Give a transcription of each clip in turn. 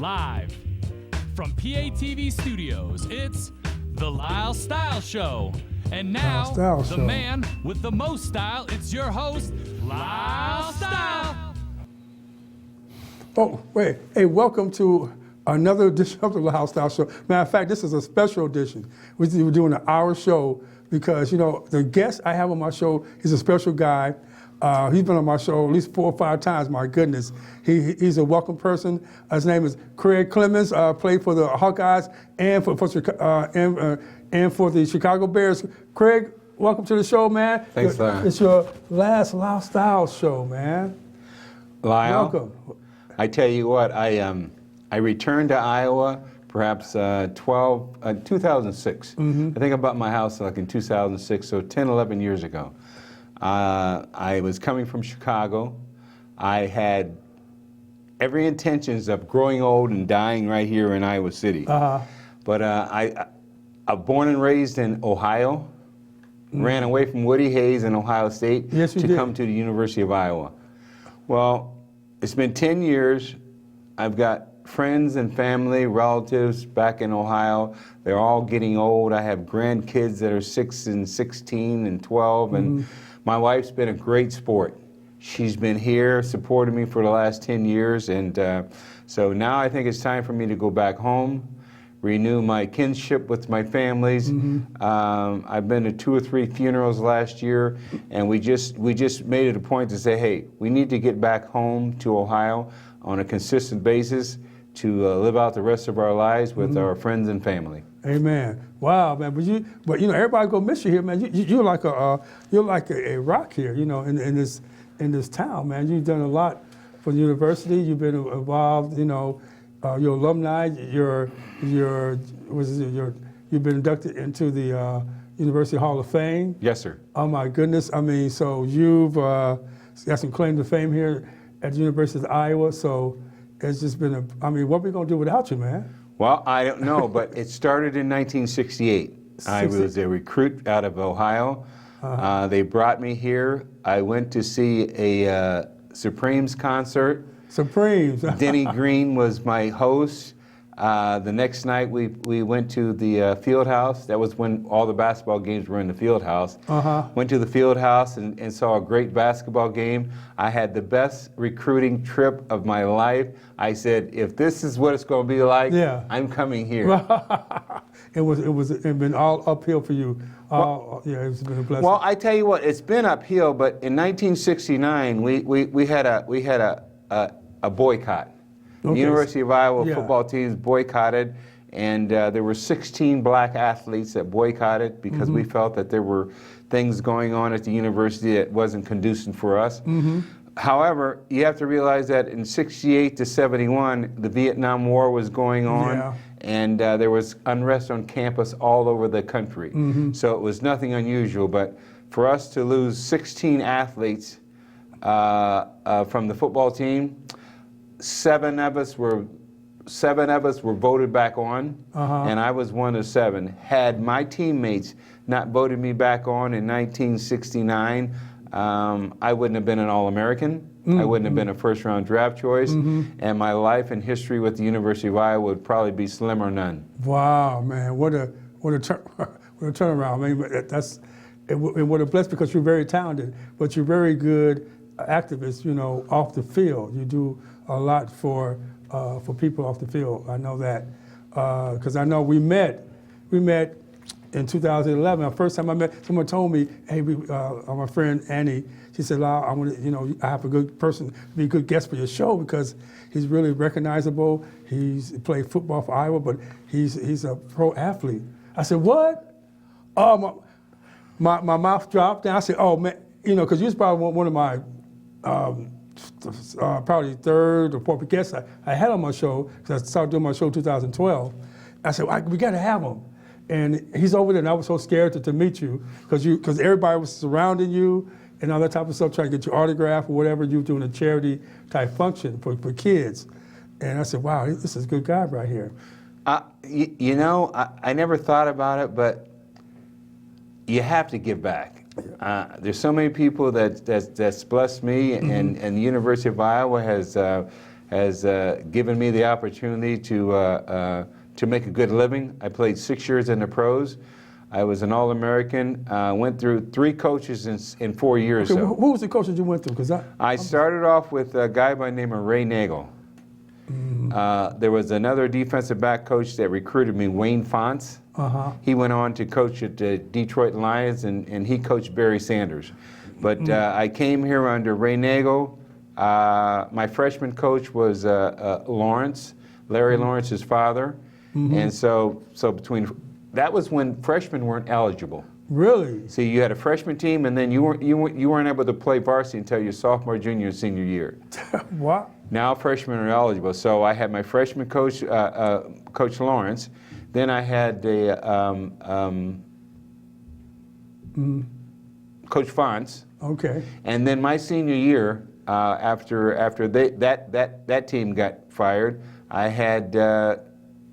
Live from PATV Studios, it's the Lyle Style Show. And now, the man with the most style, it's your host, Lyle Style. Oh, wait. Hey, welcome to another edition of the Lyle Style Show. Matter of fact, this is a special edition. We're doing an hour show because, you know, the guest I have on my show is a special guy. He's been on my show at least 4 or 5 times, my goodness. He's a welcome person. His name is Craig Clemons, played for the Hawkeyes and for the Chicago Bears. Craig, welcome to the show, man. Thanks, Lyle. It's your last Lyle Style show, man. Lyle, welcome. I tell you what, I returned to Iowa perhaps 2006. I think I bought my house like in 2006, so 10, 11 years ago. I was coming from Chicago. I had every intentions of growing old and dying right here in Iowa City. But I'm born and raised in Ohio, ran away from Woody Hayes in Ohio State to come to the University of Iowa. Well, it's been 10 years. I've got friends and family, relatives back in Ohio. They're all getting old. I have grandkids that are 6 and 16 and 12, and my wife's been a great sport. She's been here, supported me for the last 10 years, and so now I think it's time for me to go back home, renew my kinship with my families. I've been to 2 or 3 funerals last year, and we just made it a point to say, hey, we need to get back home to Ohio on a consistent basis to live out the rest of our lives with our friends and family. Amen. Wow, man. But you know, everybody gonna miss you here, man. You're like a rock here, you know, in this town, man. You've done a lot for the university. You've been involved, you know, your alumni. You've been inducted into the University Hall of Fame. Yes, sir. Oh my goodness. I mean, so you've got some claim to fame here at the University of Iowa. So it's just been what are we gonna do without you, man? Well, I don't know, but it started in 1968. I was a recruit out of Ohio. They brought me here. I went to see a Supremes concert. Supremes. Denny Green was my host. The next night we went to the field house. That was when all the basketball games were in the field house. Went to the field house and saw a great basketball game. I had the best recruiting trip of my life. I said, if this is what it's going to be like, I'm coming here. It's been all uphill for you. It's been a blessing. Well, I tell you what, it's been uphill. But in 1969, we had a boycott. The University of Iowa football teams boycotted, and there were 16 black athletes that boycotted because we felt that there were things going on at the university that wasn't conducive for us. However, you have to realize that in 68 to 71, the Vietnam War was going on, and there was unrest on campus all over the country. So it was nothing unusual, but for us to lose 16 athletes from the football team, 7 of us were voted back on, and I was one of 7. Had my teammates not voted me back on in 1969, I wouldn't have been an All-American. I wouldn't have been a first-round draft choice, and my life and history with the University of Iowa would probably be slim or none. Wow, man, what a turnaround. I mean, what a blessing, because you're very talented, but you're very good activist, you know, off the field. You do a lot for people off the field. I know that because I know we met in 2011. The first time I met, someone told me, "Hey, my friend Annie," she said, "Lyle, I want to, you know, I have a good person to be a good guest for your show because he's really recognizable. He's played football for Iowa, but he's a pro athlete." I said, "What?" Oh, my mouth dropped, and I said, "Oh man, you know, because you was probably one of my." Probably 3rd or 4th guest I had on my show, because I started doing my show in 2012. I said, we got to have him. And he's over there, and I was so scared to meet you, because everybody was surrounding you and all that type of stuff, trying to get your autograph or whatever. You were doing a charity type function for kids. And I said, wow, this is a good guy right here. You know, I never thought about it, but you have to give back. There's so many people that's blessed me, and the University of Iowa has given me the opportunity to make a good living. I played 6 years in the pros. I was an All-American. Went through 3 coaches in 4 years. Okay, who was the coach that you went through? I started off with a guy by the name of Ray Nagel. There was another defensive back coach that recruited me, Wayne Fonts. He went on to coach at the Detroit Lions, and he coached Barry Sanders. But I came here under Ray Nagel. My freshman coach was Lawrence, Larry Lawrence's father. And so that was when freshmen weren't eligible. Really? See, you had a freshman team, and then you weren't able to play varsity until your sophomore, junior, and senior year. What? Now freshmen are eligible. So I had my freshman coach, Coach Lawrence. Then I had Coach Fonts. Okay. And then my senior year, after that team got fired, I had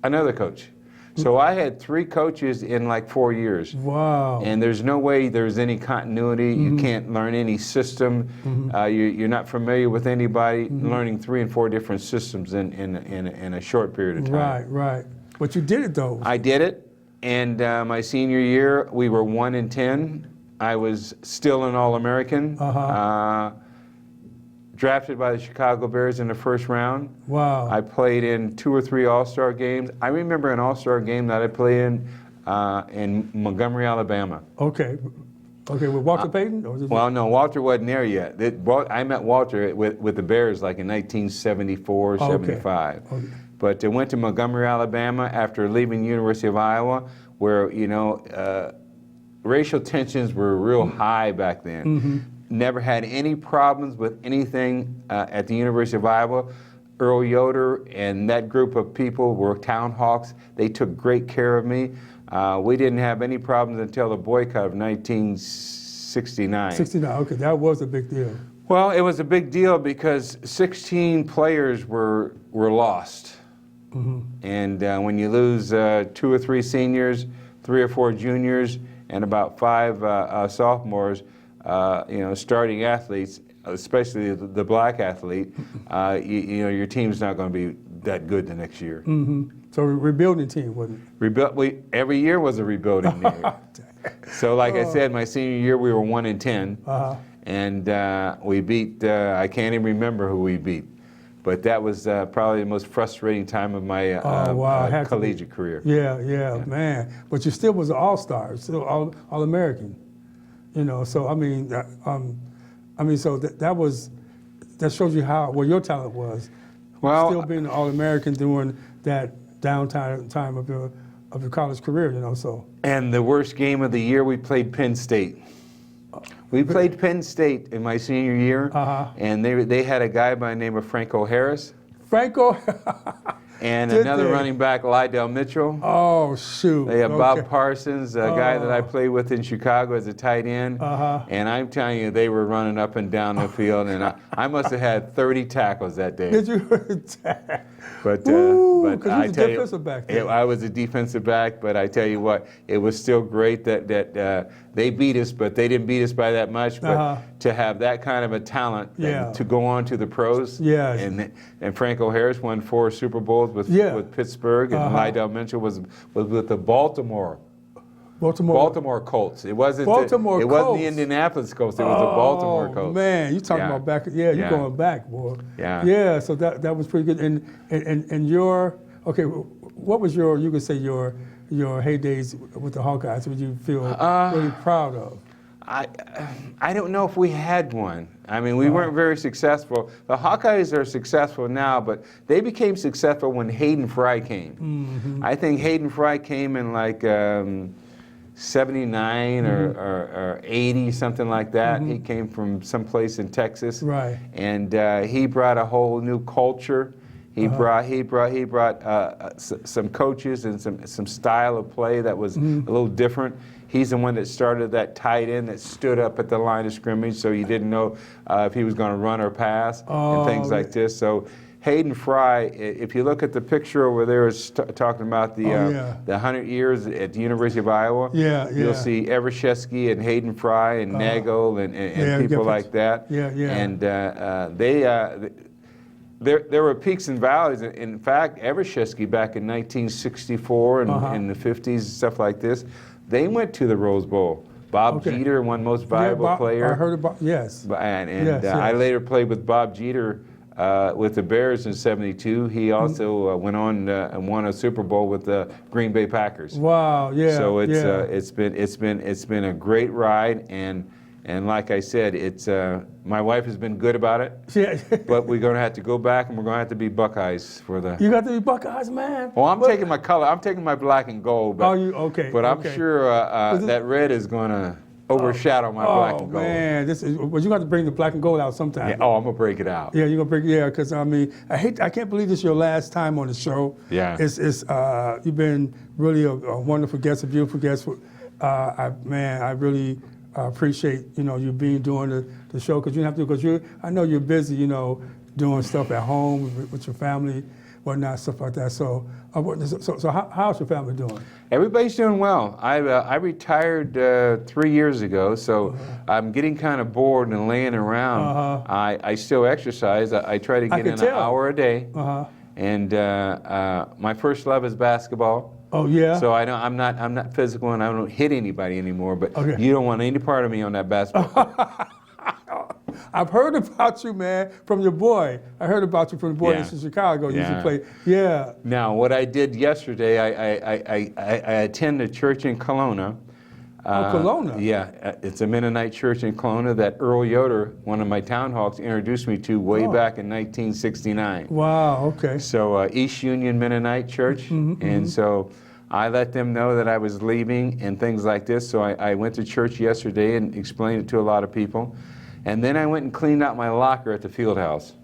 another coach. So I had 3 coaches in like 4 years. Wow. And there's no way there's any continuity. You can't learn any system. You're not familiar with anybody. Learning 3 and 4 different systems in a short period of time. Right, right. But you did it though. I did it. And my senior year, we were 1-10. I was still an All-American. Drafted by the Chicago Bears in the first round. Wow. I played in 2 or 3 All-Star games. I remember an All-Star game that I played in Montgomery, Alabama. Okay. Okay, with Walter Payton? Or Well, no, Walter wasn't there yet. I met Walter with the Bears like in 1974, 75. Okay. But I went to Montgomery, Alabama after leaving University of Iowa, where, racial tensions were real high back then. Never had any problems with anything at the University of Iowa. Earl Yoder and that group of people were town hawks. They took great care of me. We didn't have any problems until the boycott of 1969. 69, okay, that was a big deal. Well, it was a big deal because 16 players were lost. And when you lose 2 or 3 seniors, 3 or 4 juniors, and about 5 sophomores, starting athletes, especially the black athlete, your team's not going to be that good the next year. So a rebuilding team, wasn't it? Every year was a rebuilding year. So like I said, my senior year we were 1-10, and we beat, I can't even remember who we beat, but that was probably the most frustrating time of my collegiate career. Yeah, man. But you still was an all-star, still all-American. So so that shows you what your talent was. Well, still being an All-American during that downtime of your college career, So. And the worst game of the year, we played Penn State. We played Penn State in my senior year, and they had a guy by the name of Franco Harris. And another running back, Lyle Mitchell. Oh, shoot. They have Bob Parsons, a guy that I played with in Chicago as a tight end. And I'm telling you, they were running up and down the field, and I must have had 30 tackles that day. Did you? But I tell you, back I was a defensive back, but I tell you what, it was still great that they beat us, but they didn't beat us by that much. But to have that kind of a talent to go on to the pros, and Franco Harris won 4 Super Bowls with Pittsburgh, and Lyle Mitchell was with the Baltimore Colts. It wasn't the Indianapolis Colts. It was the Baltimore Colts. Oh man, you talking about back? Yeah, you're going back, boy. Yeah. So that was pretty good. And your what was your heydays with the Hawkeyes? What you feel really proud of? I don't know if we had one. I mean, we weren't very successful. The Hawkeyes are successful now, but they became successful when Hayden Fry came. I think Hayden Fry came in like 79 or 80, something like that. He came from someplace in Texas, right? And he brought a whole new culture. He brought some coaches and some style of play that was a little different. He's the one that started that tight end that stood up at the line of scrimmage, so you didn't know if he was going to run or pass and things like this. So Hayden Fry, if you look at the picture over there, is talking about the 100 years at the University of Iowa. You'll see Evershesky and Hayden Fry and Nagel and people like that. And There were peaks and valleys. In fact, Evershesky back in 1964 and in the 50s, stuff like this, they went to the Rose Bowl. Bob Jeter won Most Valuable Player. I heard about, yes. And I later played with Bob Jeter with the Bears in '72. He also went on and won a Super Bowl with the Green Bay Packers. Wow, yeah. So it's been a great ride, and like I said, it's my wife has been good about it. Yeah. But we're going to have to go back, and we're going to have to be Buckeyes for the. You got to be Buckeyes, man. Well, I'm taking my color. I'm taking my black and gold. But, okay? But I'm sure that red is going to overshadow my black and gold. Oh man, well, you got to bring the black and gold out sometime. Yeah, I'm gonna break it out. Yeah, you're gonna break. Yeah, because I mean, I can't believe this is your last time on the show. Yeah. It's you've been really a wonderful guest, a beautiful guest. I really appreciate you being doing the show because you have to because I know you're busy doing stuff at home with your family, whatnot, stuff like that. So how's your family doing? Everybody's doing well. I retired 3 years ago, so I'm getting kind of bored and laying around. I still exercise. I try to get in an hour a day. And my first love is basketball. Oh yeah. So I'm not physical and I don't hit anybody anymore. But you don't want any part of me on that basketball court. I've heard about you, man, from your boy. I heard about you from the boy in Chicago. You used to play. Yeah. Now, what I did yesterday, I attended a church in Kelowna. Kelowna? Yeah, it's a Mennonite church in Kelowna that Earl Yoder, one of my town hawks, introduced me to way back in 1969. Wow, okay. So East Union Mennonite Church, and so I let them know that I was leaving and things like this. So I went to church yesterday and explained it to a lot of people. And then I went and cleaned out my locker at the field house.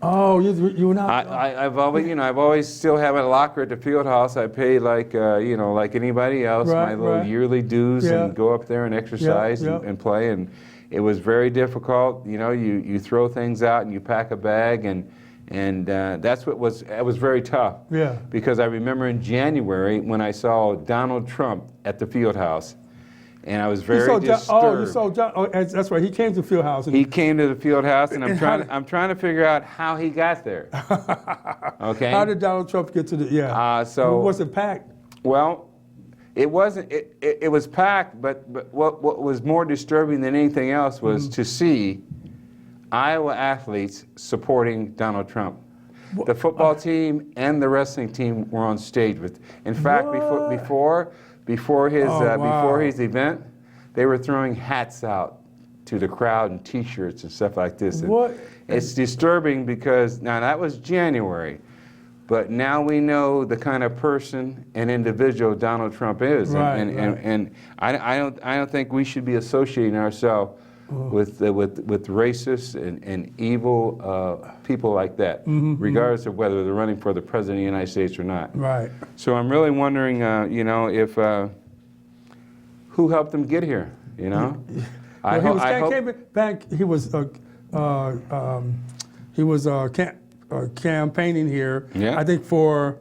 Oh, you were not. I've always still have a locker at the field house. I pay like anybody else my little yearly dues and go up there and exercise and play. And it was very difficult. You throw things out and you pack a bag and that's what was. It was very tough. Yeah. Because I remember in January when I saw Donald Trump at the field house. And I was very disturbed. You saw John. Oh, that's right. He came to the field house. He came to the field house, and I'm trying to figure out how he got there. Okay. How did Donald Trump get to the? Yeah. Was it packed? Well, it wasn't. It was packed, but what was more disturbing than anything else was to see Iowa athletes supporting Donald Trump. The football team and the wrestling team were on stage with. In fact, before his event, they were throwing hats out to the crowd and T-shirts and stuff like this. And it's disturbing because now that was January, but now we know the kind of person and individual Donald Trump is, and I don't think we should be associating ourselves with racist and evil people like that, regardless of whether they're running for the president of the United States or not. Right. So I'm really wondering, if who helped them get here. He was campaigning here. Yeah. I think for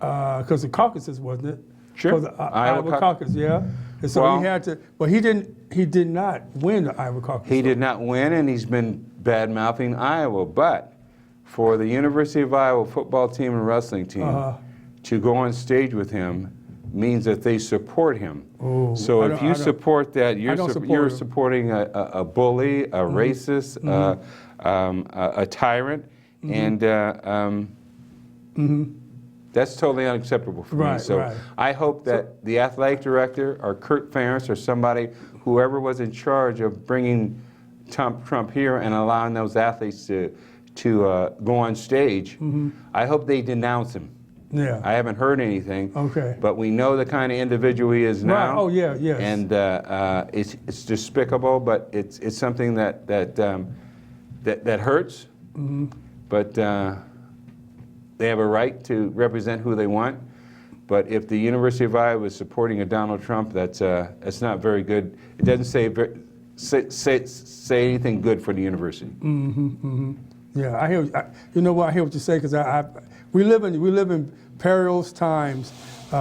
because the caucuses, wasn't it? Sure. For the Iowa caucus, yeah. And so he had to, but he did not win the Iowa caucus. He did not win, and he's been bad-mouthing Iowa. But for the University of Iowa football team and wrestling team to go on stage with him means that they support him. Ooh, so if you support that, you're supporting a bully, a racist, a tyrant, and that's totally unacceptable for me. So I hope that the athletic director or Kurt Ferentz or somebody, whoever was in charge of bringing Trump here and allowing those athletes to go on stage, I hope they denounce him. Yeah. I haven't heard anything. Okay. But we know the kind of individual he is now. Right. Oh yeah, yes. And it's despicable, but it's something that hurts. But they have a right to represent who they want. But if the University of Iowa is supporting a Donald Trump, that's not very good. It doesn't say anything good for the university. Yeah, I hear. You know what? I hear what you say because we live in perilous times. We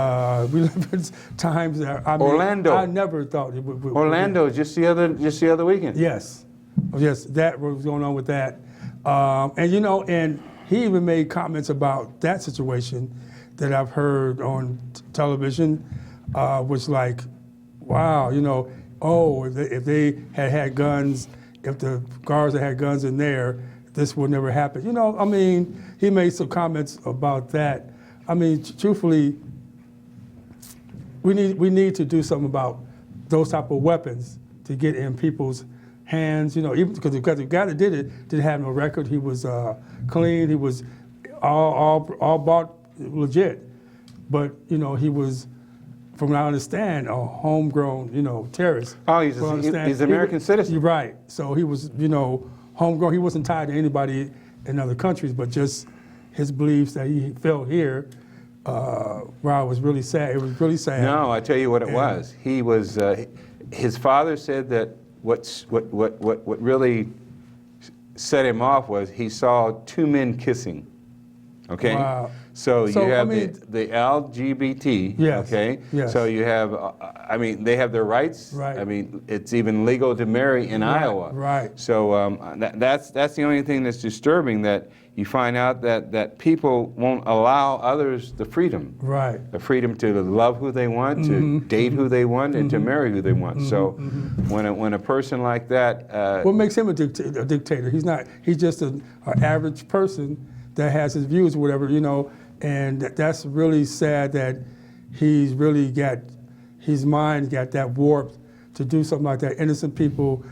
live in times that Orlando. I never thought it would. Orlando, just the other weekend. Yes, that was going on with that, and he even made comments about that situation that I've heard on television, was like, wow, if they had guns, if the guards had guns in there, this would never happen. He made some comments about that. Truthfully, we need to do something about those type of weapons to get in people's hands, even because the guy that did it didn't have no record. He was clean. He was all bought legit. But, he was, from what I understand, a homegrown, terrorist. Oh, he's an American citizen. You're right. So he was, homegrown. He wasn't tied to anybody in other countries, but just his beliefs that he felt here. Wow, it was really sad. It was really sad. No, I tell you what it was. He was. His father said that what really set him off was he saw two men kissing. Okay. Wow. So you have the LGBT. Yes. Okay. Yes. So you have. They have their rights. Right. It's even legal to marry in Iowa. Right. So that's the only thing that's disturbing, that you find out that people won't allow others the freedom. Right. The freedom to love who they want, to date who they want, and to marry who they want. So when a person like that... what makes him a dictator? He's not. He's just an average person that has his views or whatever, and that's really sad that he's really got, his mind got that warped to do something like that. Innocent people,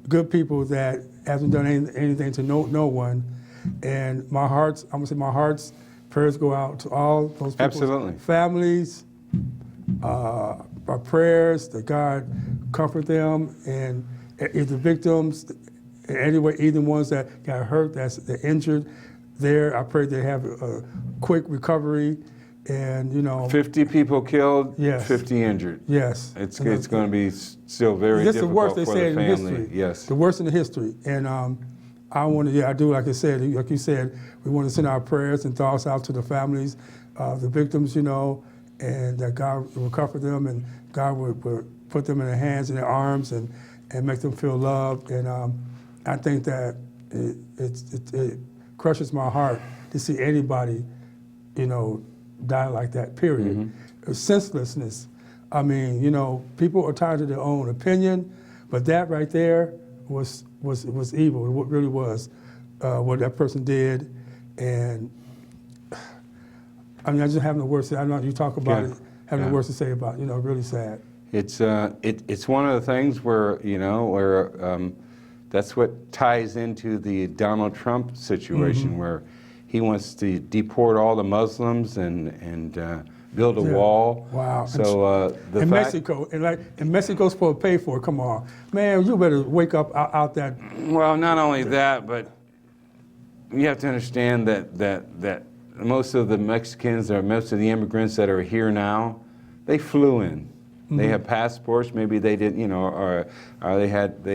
good people that hasn't done anything to no one. And I'm gonna say my heart's prayers go out to all those people's families. Our prayers that God comfort them, and the victims, anyway, either ones that got hurt, that's injured. I pray they have a quick recovery, and 50 people killed, yes. 50 injured. Yes. It's going to be still very this difficult the worst they for say the in family. history. Yes. The worst in the history. And I do, like you said, we want to send our prayers and thoughts out to the families, the victims, and that God will comfort them, and God will put them in their hands and their arms, and make them feel loved. And I think that it crushes my heart to see anybody, die like that, period. Senselessness. People are tied to their own opinion, but that right there was evil. What really was, what that person did. And I just have no words to say. I know you talk about it, have no words to say about it, really sad. It's one of the things where, that's what ties into the Donald Trump situation, where he wants to deport all the Muslims and build a wall. Wow. So Mexico, and Mexico's supposed to pay for it. Come on, man, you better wake up out that. Well, not only that, but you have to understand that most of the Mexicans, or most of the immigrants that are here now, they flew in. They have passports. Maybe they didn't, or they had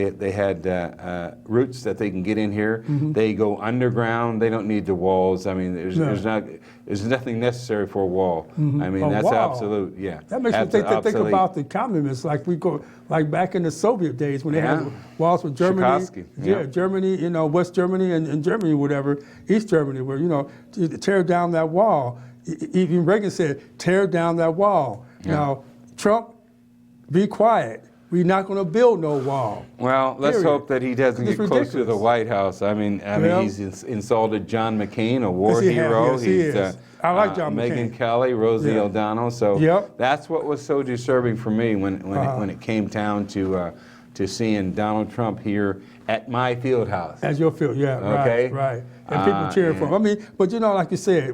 routes that they can get in here. They go underground. They don't need the walls. There's nothing necessary for a wall. That's wall. Absolute. Yeah. That makes me think about the communists. Like back in the Soviet days when they had walls with Germany. Germany, West Germany and Germany, whatever, East Germany, where tear down that wall. Even Reagan said, tear down that wall. Yeah. Now, Trump, be quiet. We're not going to build no wall. Well, let's hope that he doesn't get close to the White House. He's insulted John McCain, a war hero. He is. I like John McCain. Megyn Kelly, Rosie O'Donnell. So that's what was so disturbing for me when it came down to seeing Donald Trump here at my field house. At your field, right. And people cheering for him. But like you said,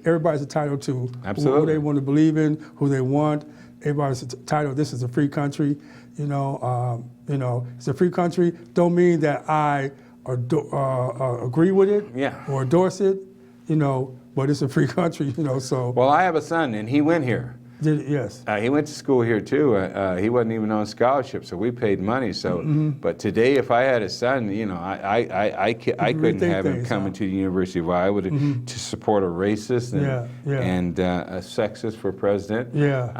everybody's entitled to who they want to believe in, who they want. Everybody's entitled. This is a free country. It's a free country. Don't mean that I agree with it or endorse it. But it's a free country. So. Well, I have a son, and he went here. Yes. He went to school here too. He wasn't even on scholarship, so we paid money. So, but today, if I had a son, I couldn't have him coming to the University of Iowa to support a racist and a sexist for president. Yeah.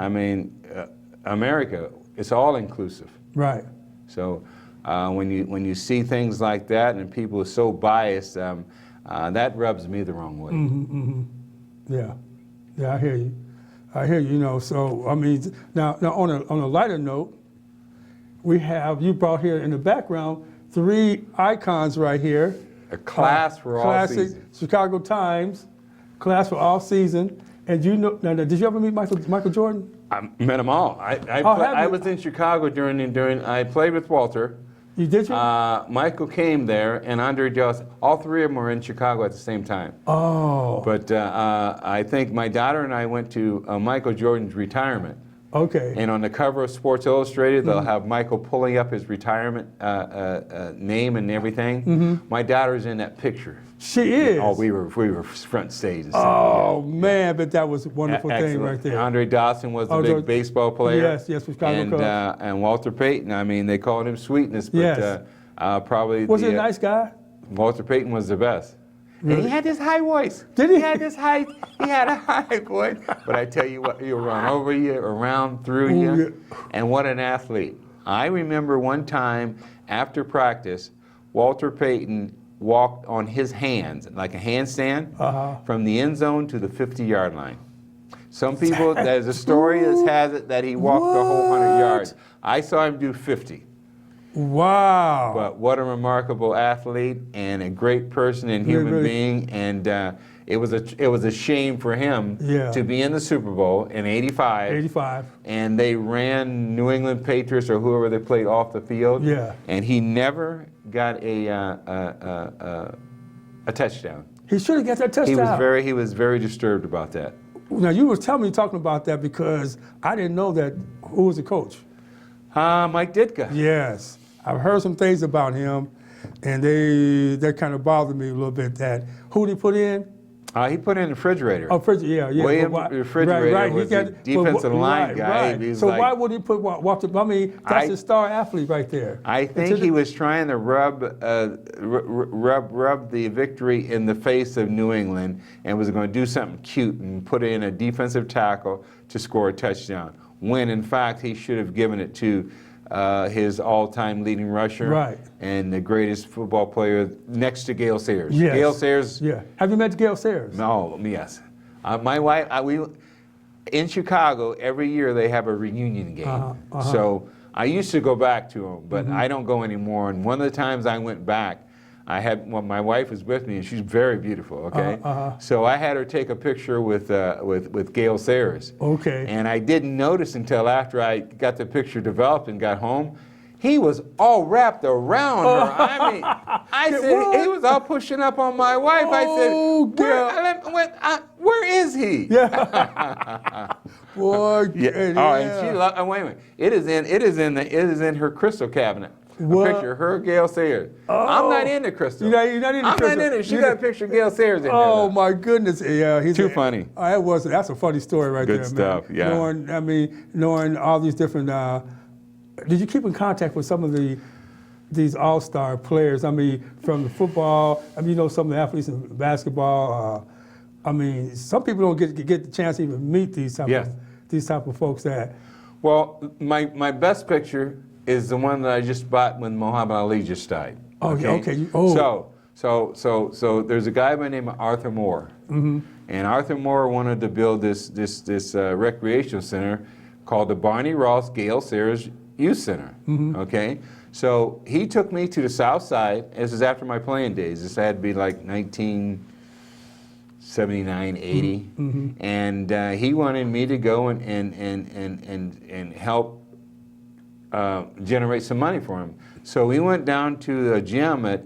America, it's all inclusive. Right. So, when you see things like that and people are so biased, that rubs me the wrong way. Yeah, I hear you. You know. So I mean, now on a lighter note, we have you brought here in the background 3 icons right here. A class for all season. Classic Chicago Times, class for all season. And you know, now, did you ever meet Michael Jordan? I met them all. I was in Chicago during. I played with Walter. You did you? Michael came there, and Andre Dawson. All 3 of them were in Chicago at the same time. Oh. But I think my daughter and I went to Michael Jordan's retirement. Okay. And on the cover of Sports Illustrated, they'll have Michael pulling up his retirement name and everything. My daughter's in that picture. She is. Oh, we were front stage. Oh man, but that was a wonderful thing right there. Andre Dawson was the big baseball player. Yes, with Chicago Cubs. And Walter Payton. I mean, they called him Sweetness, but yes. Probably was he a nice guy? Walter Payton was the best. Really? And he had this high voice. Did he? He had a high voice. But I tell you what, he'll run over you, around through you, yeah. And what an athlete. I remember one time after practice, Walter Payton walked on his hands, like a handstand, from the end zone to the 50-yard line. Some people, there's a story that has it that he walked the whole 100 yards. I saw him do 50. Wow. But what a remarkable athlete and a great person and human being. And it was a shame for him to be in the Super Bowl in '85. And they ran New England Patriots or whoever they played off the field. Yeah. And he never got a touchdown. He should have got that touchdown. He was very disturbed about that. Now you were telling me talking about that because I didn't know that. Who was the coach? Mike Ditka. Yes. I've heard some things about him, and that kind of bothered me a little bit. That who did he put in? He put in the refrigerator. Oh, yeah. William Refrigerator was a defensive line guy. Right. So why would he put Walter? I mean, that's a star athlete right there. I think he was trying to rub the victory in the face of New England and was going to do something cute and put in a defensive tackle to score a touchdown. When in fact he should have given it to his all-time leading rusher and the greatest football player next to Gale Sayers. Yes. Gale Sayers. Yeah. Have you met Gale Sayers? No. Yes. My wife. In Chicago every year they have a reunion game. So I used to go back to them, but I don't go anymore. And one of the times I went back, my wife was with me, and she's very beautiful. Okay. So I had her take a picture with Gale Sayers. Okay. And I didn't notice until after I got the picture developed and got home. He was all wrapped around her. I mean, I said, he was all pushing up on my wife. I said, where is he? Yeah. Boy. Yeah. Oh, and she loved. Wait a minute. It is in her crystal cabinet. What? A picture of her, Gale Sayers. I'm not into crystal. You're not into crystal. I'm not into it. She got a picture of Gale Sayers in there. Oh my goodness! Yeah, he's too funny. That's a funny story right there, man. Good stuff. Yeah. Knowing all these different. Did you keep in contact with some of these all-star players? I mean, from the football. I mean, some of the athletes in basketball. Some people don't get the chance to even meet these type of folks that. Well, my best picture is the one that I just bought when Muhammad Ali just died. Okay. So there's a guy by the name of Arthur Moore, and Arthur Moore wanted to build this recreational center called the Barney Ross Gale Sayers Youth Center. Okay, so he took me to the South Side. This is after my playing days. This had to be like 1979, 80, and he wanted me to go and help. Generate some money for him. So we went down to a gym at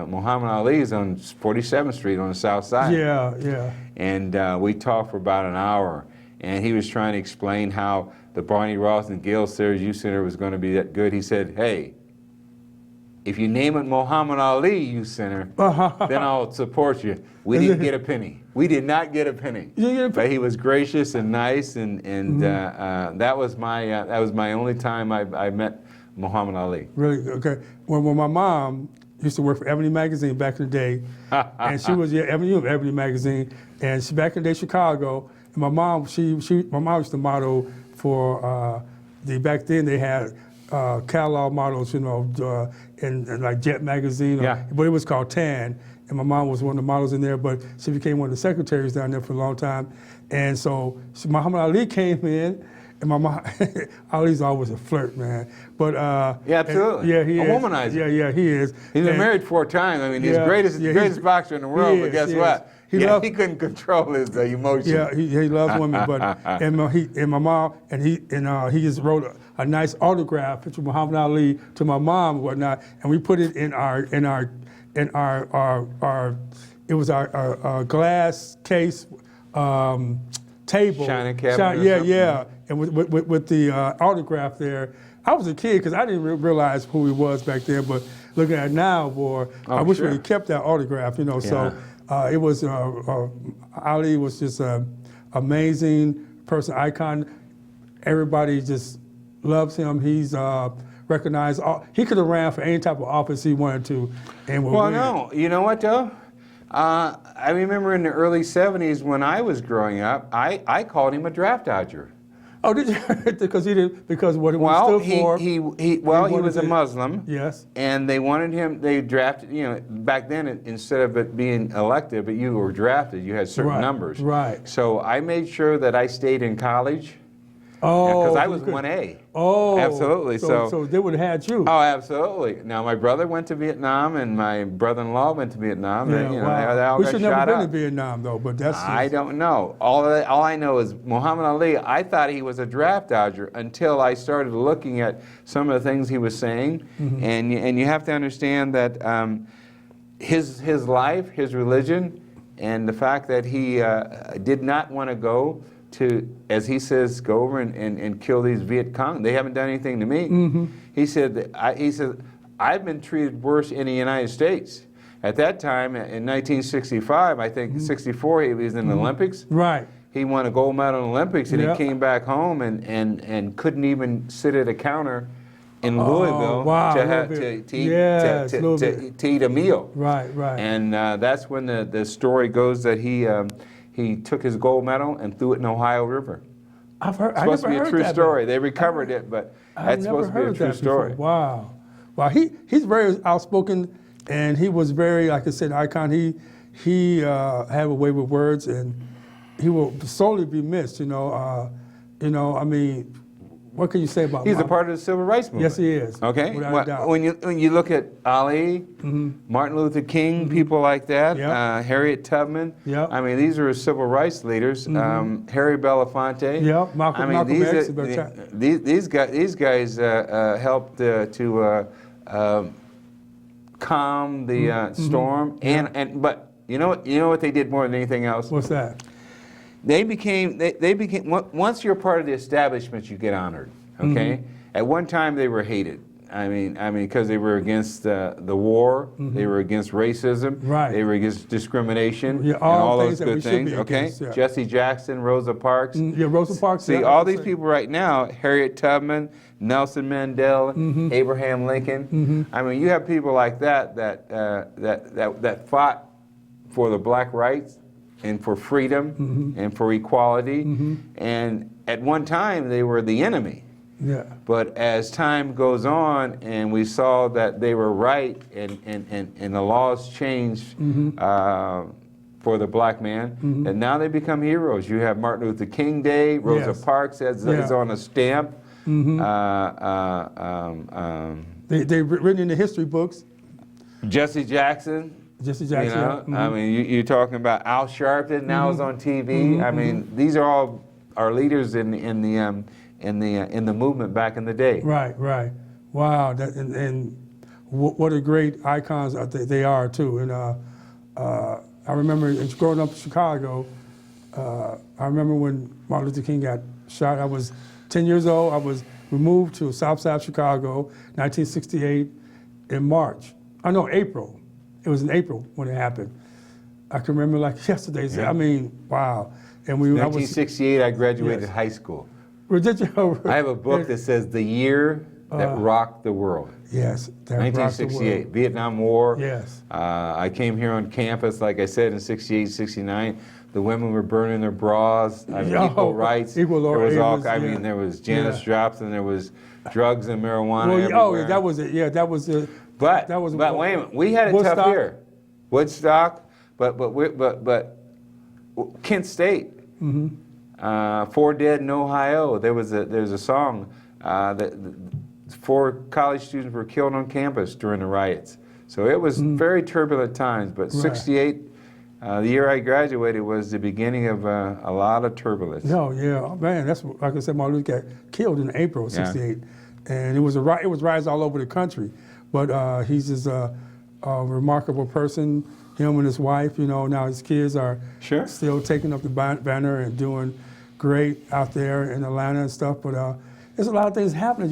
Muhammad Ali's on 47th Street on the South Side. Yeah. And we talked for about an hour. And he was trying to explain how the Barney Ross and Gale Sayers Youth Center was going to be that good. He said, hey, if you name it Muhammad Ali Youth Center, then I'll support you. We didn't get a penny. We did not get a penny. But he was gracious and nice, and that was my only time I met Muhammad Ali. Really? Okay. When my mom used to work for Ebony Magazine back in the day, and she was Ebony Magazine, and she back in the day Chicago. And my mom used to model for back then they had catalog models, in like Jet Magazine, but it was called Tan. and my mom was one of the models in there, but she became one of the secretaries down there for a long time. And so Muhammad Ali came in, and my mom, Ali's always a flirt, man. But yeah, absolutely. Yeah, he a is. womanizer. Yeah, he is. He's been married 4 times. I mean, he's greatest boxer in the world. But guess what? He couldn't control his emotions. Yeah, he loves women. But and my mom he just wrote a nice autograph picture of Muhammad Ali to my mom and whatnot, and we put it in our it was our glass case table. Shining cabinet. Yeah. And with the autograph there. I was a kid because I didn't realize who he was back then, but looking at it now, boy, I wish we had kept that autograph, Yeah. So it was Ali was just an amazing person, icon. Everybody just loves him. He's recognized. He could have ran for any type of office he wanted to, and would win. No, you know what though? I remember in the early '70s when I was growing up, I called him a draft dodger. Oh, did you? Because what he stood for? He was a Muslim. Yes. And they wanted him. They drafted. Back then, instead of it being elected, but you were drafted. You had certain numbers. Right. So I made sure that I stayed in college. Oh. Because I was 1A. Oh. Absolutely. So they would have had you. Oh, absolutely. Now my brother went to Vietnam, and my brother-in-law went to Vietnam. Yeah, and, they all we got should shot never been up. to Vietnam though, but that's. I don't know. All I know is Muhammad Ali. I thought he was a draft dodger until I started looking at some of the things he was saying, and you have to understand that his life, his religion, and the fact that he did not want to go to, as he says, go over and kill these Viet Cong. They haven't done anything to me. He said, I've been treated worse in the United States. At that time, in 1965, I think 64, he was in the Olympics. Right. He won a gold medal in the Olympics, and he came back home and couldn't even sit at a counter in Louisville to eat a meal. Right. And that's when the story goes that he took his gold medal and threw it in the Ohio River. I've heard. It's supposed to be a true story. They recovered it, but that's supposed to be a true story. Wow. He's very outspoken, and he was very, like I said, icon. He had a way with words, and he will sorely be missed. I mean, what can you say about? He's a part of the civil rights movement. Yes, he is. Okay. When you look at Ali, Martin Luther King, people like that, Harriet Tubman. Yep. I mean, these are civil rights leaders. Harry Belafonte. Yep. Malcolm X. These guys helped to calm the storm. But you know what they did more than anything else? What's that? They became once you're part of the establishment, you get honored. Okay. At one time, they were hated. I mean, because they were against the war, they were against racism, they were against discrimination, and all those good things. Okay. Against, Jesse Jackson, Rosa Parks. Rosa Parks. See, all these people right now: Harriet Tubman, Nelson Mandela, Abraham Lincoln. I mean, you have people like that fought for the black rights and for freedom and for equality. And at one time, they were the enemy. Yeah. But as time goes on and we saw that they were right and the laws changed for the black man, and now they become heroes. You have Martin Luther King Day, Rosa Parks is on a stamp. They've written in the history books. Jesse Jackson. I mean, you're talking about Al Sharpton now is on TV. I mean, these are all our leaders in the movement back in the day. Right. Wow. And what a great icons they are too. And I remember growing up in Chicago. I remember when Martin Luther King got shot. I was 10 years old. I was removed to Southside Chicago, 1968, in April. It was in April when it happened. I can remember like yesterday. I mean, wow. And 1968, I graduated high school. Did you? I have a book that says The Year That Rocked the World. Yes, that 1968, Vietnam War. Yes. I came here on campus, like I said, in 68, 69. The women were burning their bras. Equal rights. There was Janis Joplin. There was drugs and marijuana everywhere. That was it. Yeah, that was it. But wait a minute, we had it tough here. Woodstock, but Kent State. Four Dead in Ohio. There's a song that 4 college students were killed on campus during the riots. So it was very turbulent times. But '68, the year I graduated, was the beginning of a lot of turbulence. No, yeah, man. That's like I said. Martin Luther got killed in April of '68, and it was riots all over the country. But he's just a remarkable person. Him and his wife, now his kids are still taking up the banner and doing great out there in Atlanta and stuff. But there's a lot of things happening,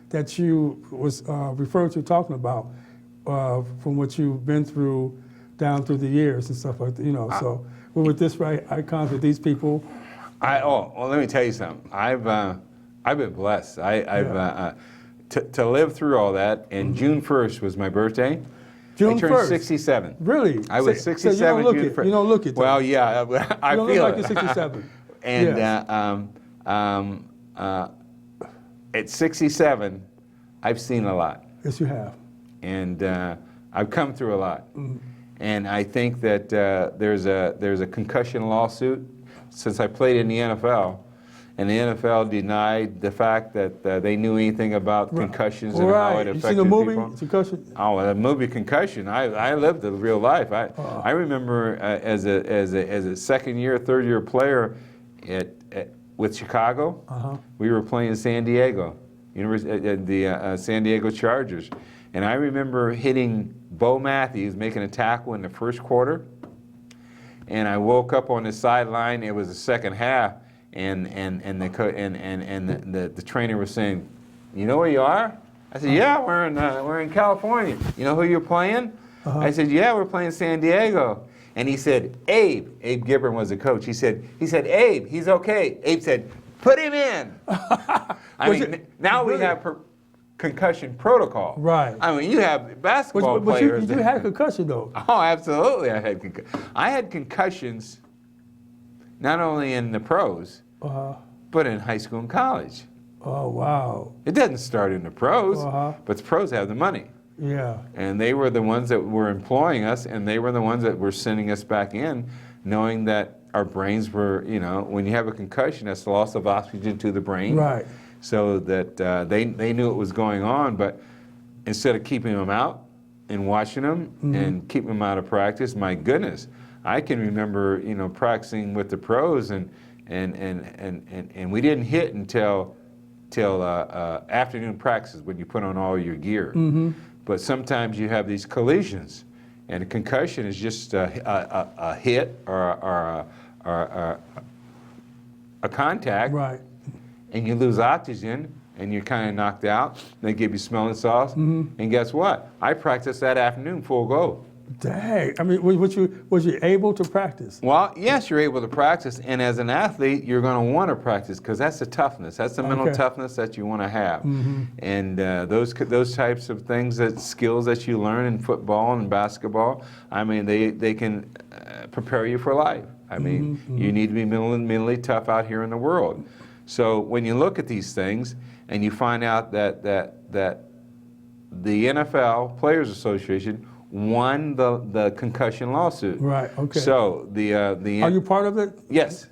that you was referring to talking about from what you've been through down through the years and stuff like that. So we're with this icons with these people. Well, let me tell you something. I've been blessed. To live through all that. And June 1st was my birthday. June I turned 1st. 67. Really? I was 67. So you don't look June it. 1st. You don't look it. Though. Well, yeah, I you feel look it. like you're 67. And yes. At 67, I've seen a lot. Yes, you have. And I've come through a lot. And I think that there's a concussion lawsuit since I played in the NFL. And the NFL denied the fact that they knew anything about concussions and how it affected you seen the movie, people. Concussion? Oh, the movie Concussion. I lived the real life. I remember as a second year, third year player with Chicago. We were playing San Diego, the San Diego Chargers, and I remember hitting Bo Matthews making a tackle in the first quarter, and I woke up on the sideline. It was the second half. And the trainer was saying, "You know where you are?" I said, "Yeah, we're in California." "You know who you're playing?" I said, "Yeah, we're playing San Diego." And he said, Abe Gibbon was the coach. He said, "Abe, he's okay." Abe said, "Put him in." Now we have concussion protocol. Right. I mean, you have basketball players. But you had a concussion though. Oh, absolutely, I had concussions. Not only in the pros, but in high school and college. Oh, wow. It doesn't start in the pros, but the pros have the money. Yeah. And they were the ones that were employing us, and they were the ones that were sending us back in, knowing that our brains were, when you have a concussion, that's the loss of oxygen to the brain. Right. So that they knew what was going on, but instead of keeping them out and watching them and keeping them out of practice, my goodness, I can remember, practicing with the pros, and we didn't hit until afternoon practices when you put on all your gear. But sometimes you have these collisions, and a concussion is just a hit or a contact, right? And you lose oxygen, and you're kind of knocked out. They give you smelling salts, and guess what? I practiced that afternoon full go. Dang! I mean, was you able to practice? Well, yes, you're able to practice, and as an athlete, you're going to want to practice because that's the toughness. That's the mental toughness that you want to have, and those types of things, skills that you learn in football and basketball. I mean, they can prepare you for life. I mean, you need to be mentally tough out here in the world. So when you look at these things and you find out that the NFL Players Association won the concussion lawsuit. Right. Okay. So are you part of it? Yes.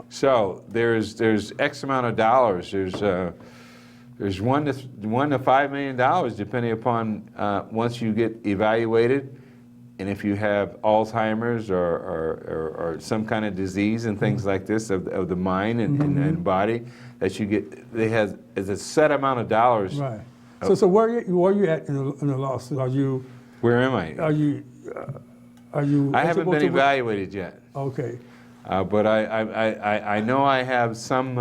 So there's X amount of dollars. There's $1 to $5 million depending upon once you get evaluated, and if you have Alzheimer's or some kind of disease and things like this of the mind and body that you get. It's a set amount of dollars. Right. So where are you at in the lawsuit? Are you? Where am I? Are you? I haven't been evaluated yet. Okay. But I know I have some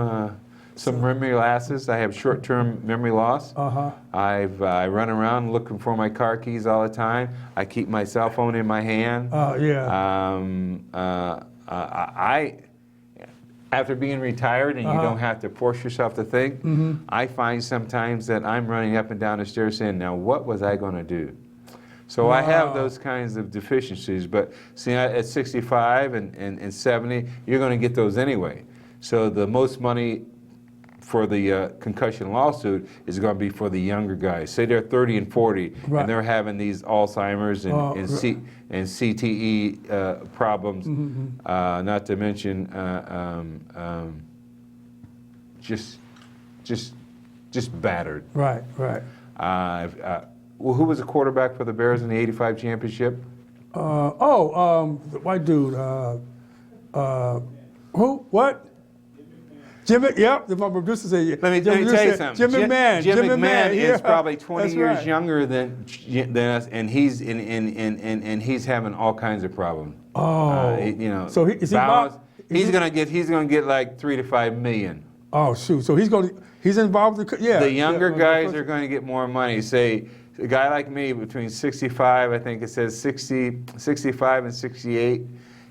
memory lapses. I have short-term memory loss. I run around looking for my car keys all the time. I keep my cell phone in my hand. After being retired and you don't have to force yourself to think, I find sometimes that I'm running up and down the stairs saying, now what was I going to do? So I have those kinds of deficiencies, but see, at 65 and 70, you're going to get those anyway. So the most money for the concussion lawsuit is going to be for the younger guys. Say they're 30 and 40, Right. and they're having these Alzheimer's and CTE problems. Not to mention just battered. Right. Well, who was the quarterback for the Bears in the '85 championship? The white dude. Who? What? Jimmy, yep, my producer said. Let me tell you something. Jim McMahon is probably 20 That's years right. younger than us, and he's he's having all kinds of problems. So is he balance, involved? he's gonna get like $3 to $5 million. Oh shoot! So he's involved. The younger guys are going to get more money. Say a guy like me between 65, I think it says 65 and 68.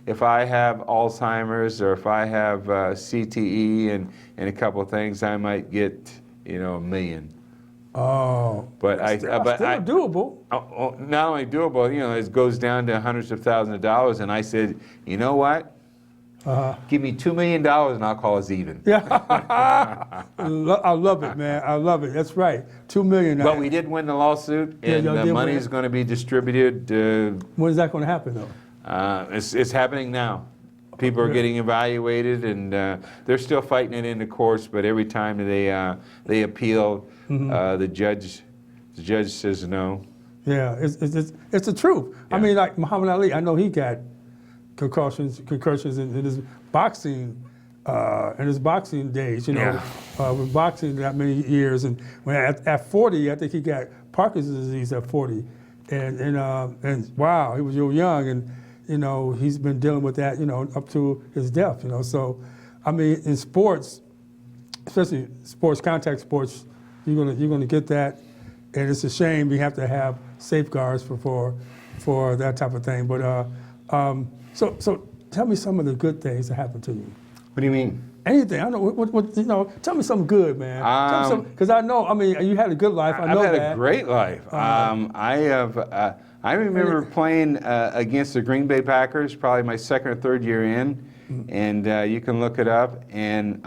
If I have Alzheimer's or if I have CTE and a couple of things, I might get $1 million. Oh, but still doable. Not only doable, it goes down to hundreds of thousands of dollars. And I said, you know what? Give me $2 million and I'll call us even. Yeah, I love it, man. I love it. That's right. $2 million. But we did win the lawsuit, and the money is going to be distributed. When is that going to happen, though? It's happening now. People are getting evaluated, and they're still fighting it into courts. But every time they appeal, the judge says no. Yeah, it's the truth. Yeah. I mean, like Muhammad Ali, I know he got concussions in his boxing days. With boxing that many years, and when at 40, I think he got Parkinson's disease at 40, and wow, he was real young and. He's been dealing with that, up to his death, So, I mean, in sports, especially contact sports, you're gonna get that, and it's a shame we have to have safeguards for that type of thing. But so tell me some of the good things that happened to you. What do you mean? Anything. I don't know. What tell me something good, man. Because I know. I mean, you had a good life. I know I've had that. a great life. I remember playing against the Green Bay Packers, probably my second or third year in, and you can look it up. And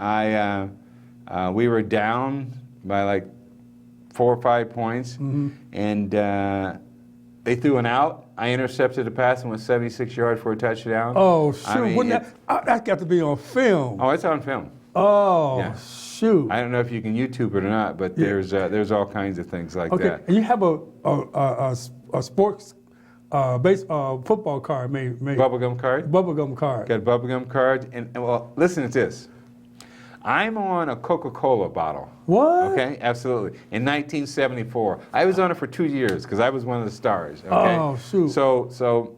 we were down by like 4 or 5 points, and they threw an out. I intercepted a pass and went 76 yards for a touchdown. Oh shoot! I mean, that got to be on film. Oh, it's on film. Oh yeah. Shoot! I don't know if you can YouTube it or not, but there's all kinds of things like that. Okay, and you have a sports football card made. Bubblegum card? Bubblegum card. Got a bubblegum card. And well, listen to this. I'm on a Coca-Cola bottle. What? Okay, absolutely. In 1974. I was on it for 2 years because I was one of the stars. Okay? Oh, shoot. So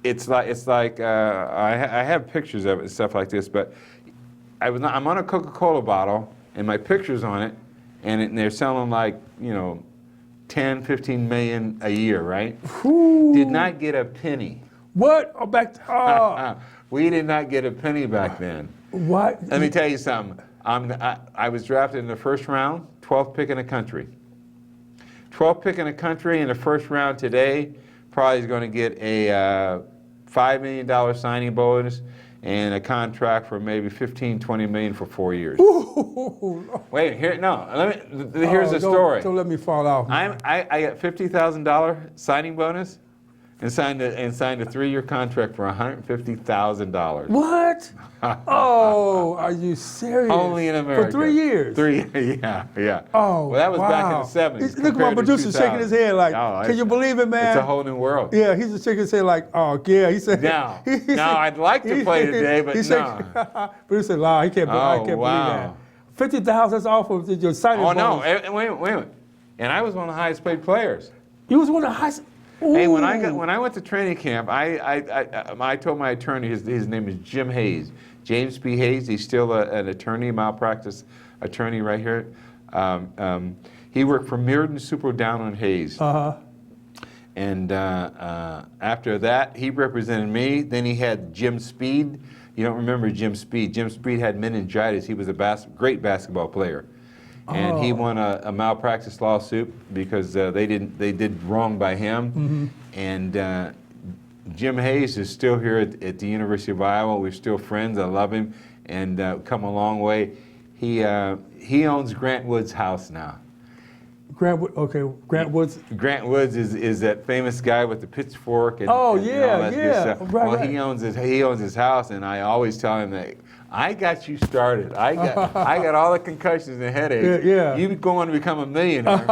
it's like I have pictures of it and stuff like this, but I'm on a Coca-Cola bottle and my picture's on it, and they're selling like, 10, 15 million a year, right? Ooh. Did not get a penny. What? We did not get a penny back then. What? Let me tell you something. I was drafted in the first round, 12th pick in the country. 12th pick in the country in the first round today probably is going to get a $5 million signing bonus and a contract for maybe 15, 20 million for 4 years. Ooh. Wait, here's the story. Don't let me fall off. I got $50,000 signing bonus and signed a 3-year contract for $150,000. What? Oh, are you serious? Only in America. For 3 years? 3 years, yeah. Oh, well, that was back in the 70s. Look at my producer shaking his head like, can you believe it, man? It's a whole new world. Yeah, he's just shaking his head like, oh, yeah. He said, no, I'd like to play today, but no. Producer, Lyle, he can't believe wow. that. $50,000, that's off of your signing bonus. Oh, no, wait a minute. And I was one of the highest paid players. You was one of the highest. Ooh. Hey, when I went to training camp, I told my attorney, his name is Jim Hayes, James P. Hayes. He's still an attorney, malpractice attorney right here. He worked for Meredith Super down on Hayes. And after that, he represented me. Then he had Jim Speed. You don't remember Jim Speed. Jim Speed had meningitis. He was a great basketball player. And he won a malpractice lawsuit because they did wrong by him. And Jim Hayes is still here at the University of Iowa. We're still friends. I love him and come a long way. He owns Grant Wood's house now. Grant Woods. Grant Woods is that famous guy with the pitchfork and, oh, and yeah, all that good stuff. Right, well, right. he owns his house, and I always tell him that I got you started. I got all the concussions and headaches. Yeah. You go on to become a millionaire,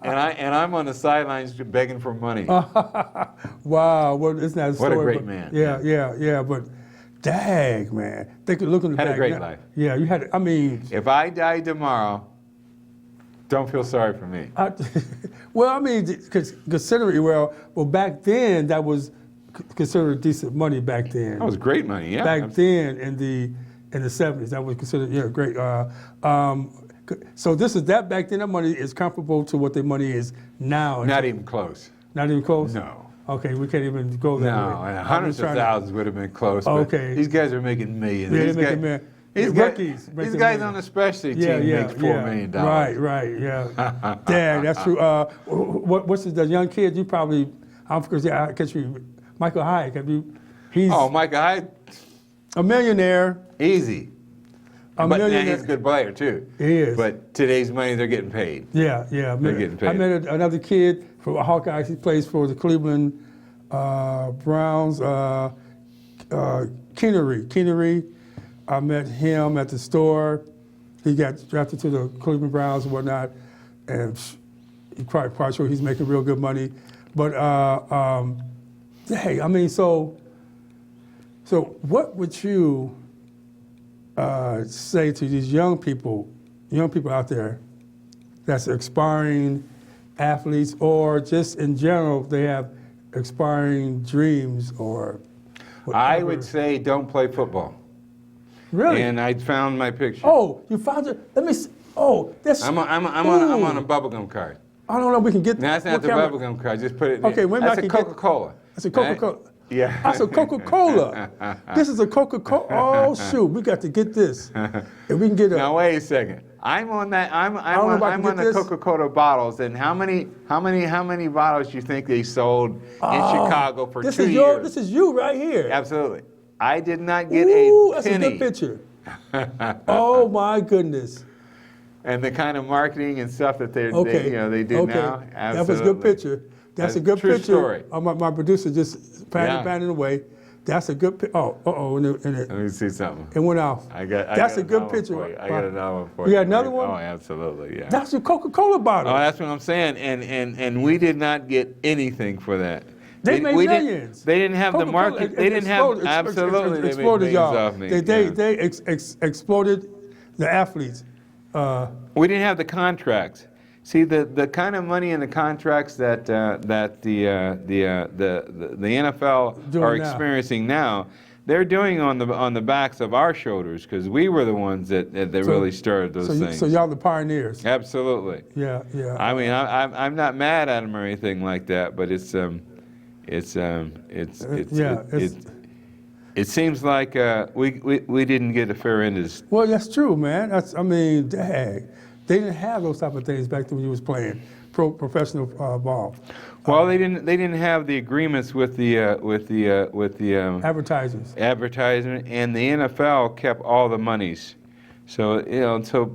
and I'm on the sidelines begging for money. Wow, well, isn't that a story? What a great man. Yeah. But, dang, man, they could look in the back. Had a great life. Yeah, you had. I mean, if I die tomorrow, don't feel sorry for me. Well, I mean, considering well, back then that was considered decent money back then. That was great money, yeah. Back then in the 70s, that was considered great. So that back then that money is comparable to what the money is now. Not even close. Not even close? No. Okay, we can't even go that way. No, and hundreds of thousands would have been close. But okay. These guys are making millions. Yeah, they're making millions. These guys on the specialty team make $4 million. Right, yeah. Dang, that's true. What's the young kid? You probably, because I catch you, Michael Hyde. Michael Hyde. A millionaire. Easy. But millionaire. he's a good player too. He is. But today's money, they're getting paid. Yeah. They're getting paid. I met another kid from Hawkeyes. He plays for the Cleveland Browns. Keenery. I met him at the store. He got drafted to the Cleveland Browns and whatnot, and quite sure he's making real good money. But hey, I mean, so what would you say to these young people out there that's aspiring athletes, or just in general they have aspiring dreams or whatever? I would say don't play football. Really? And I found my picture. Oh, you found it? Let me see. Oh, that's. I'm on a bubblegum card. I don't know if we can get That's not the bubblegum card. Just put it there. Okay, when that's I a can Coca-Cola. That's a Coca-Cola. Right? Yeah. That's a Coca-Cola. This is a Coca-Cola. Oh shoot, we got to get this. If we can get a. Now wait a second. I'm on that. I'm on the Coca-Cola bottles. And how many bottles do you think they sold in Chicago for 2 years? This is you right here. Absolutely. I did not get Ooh, a that's penny. a good picture. Oh my goodness. And the kind of marketing and stuff that they do now. Absolutely. That was a good picture. That's a good true picture. Story. My producer just patted away. That's a good picture. Let me see something. It went off. That's a good picture. I got another one for you. You got another one? Oh, absolutely, yeah. That's a Coca-Cola bottle. Oh, that's what I'm saying. And we did not get anything for that. They made millions. They didn't have the market. They didn't have absolutely. They made millions off me. They exploded the athletes. We didn't have the contracts. See, the kind of money and the contracts that the NFL are experiencing now, they're doing on the backs of our shoulders, because we were the ones that really started those things. So y'all the pioneers. Absolutely. Yeah. I mean, I'm not mad at them or anything like that, but it seems like we didn't get a fair end of this. Well, that's true, man. Dang. They didn't have those type of things back then when you was playing professional ball. Well, they didn't have the agreements with the advertisers. Advertisement, and the NFL kept all the monies. So